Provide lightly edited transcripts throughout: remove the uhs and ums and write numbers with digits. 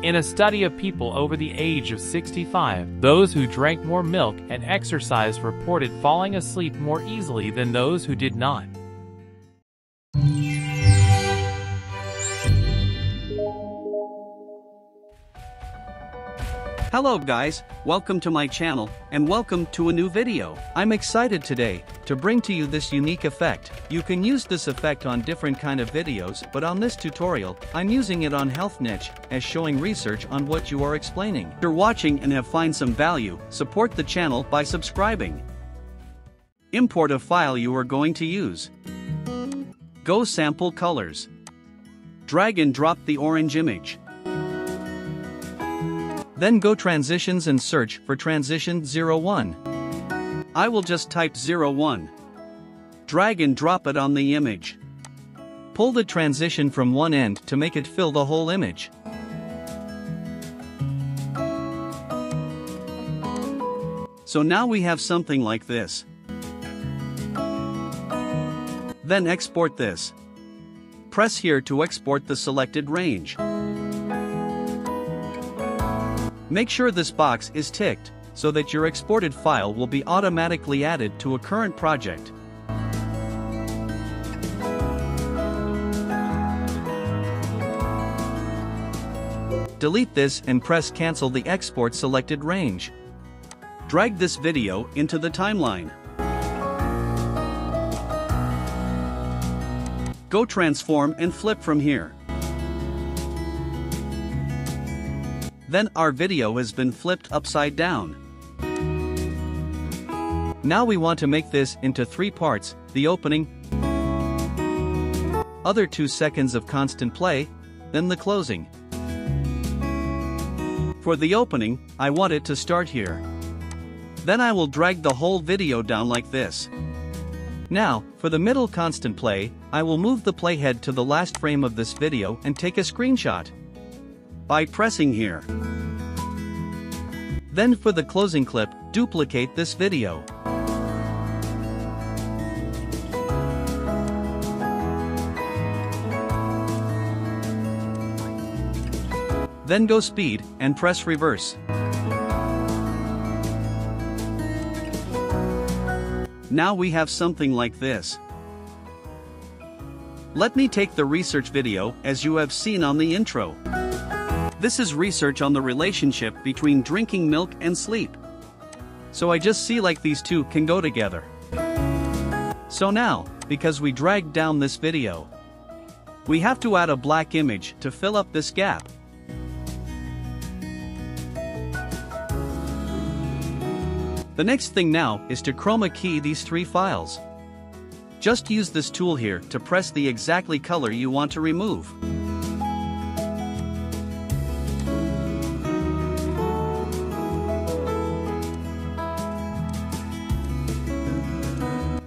In a study of people over the age of 65, those who drank more milk and exercised reported falling asleep more easily than those who did not. Hello guys, welcome to my channel, and welcome to a new video. I'm excited today to bring to you this unique effect. You can use this effect on different kind of videos, but on this tutorial, I'm using it on health niche, as showing research on what you are explaining. If you're watching and have find some value, support the channel by subscribing. Import a file you are going to use. Go sample colors. Drag and drop the orange image. Then go transitions and search for transition 01. I will just type 01. Drag and drop it on the image. Pull the transition from one end to make it fill the whole image. So now we have something like this. Then export this. Press here to export the selected range. Make sure this box is ticked, so that your exported file will be automatically added to a current project. Delete this and press cancel the export selected range. Drag this video into the timeline. Go transform and flip from here. Then our video has been flipped upside down. Now we want to make this into 3 parts, the opening, other 2 seconds of constant play, then the closing. For the opening, I want it to start here. Then I will drag the whole video down like this. Now, for the middle constant play, I will move the playhead to the last frame of this video and take a screenshot by pressing here. Then for the closing clip, duplicate this video. Then go speed and press reverse. Now we have something like this. Let me take the research video as you have seen on the intro. This is research on the relationship between drinking milk and sleep. So I just see like these two can go together. So now, because we dragged down this video, we have to add a black image to fill up this gap. The next thing now is to chroma key these 3 files. Just use this tool here to press the exactly color you want to remove.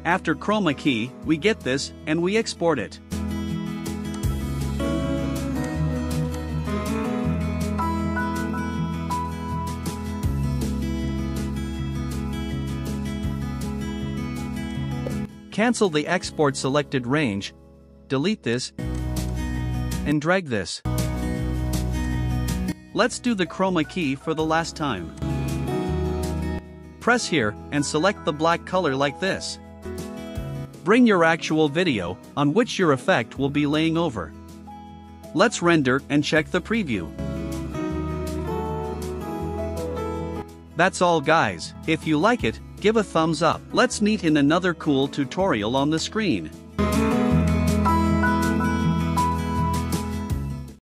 After chroma key, we get this, and we export it. Cancel the export selected range, delete this, and drag this. Let's do the chroma key for the last time. Press here, and select the black color like this. Bring your actual video, on which your effect will be laying over. Let's render and check the preview. That's all guys. If you like it, give a thumbs up. Let's meet in another cool tutorial on the screen.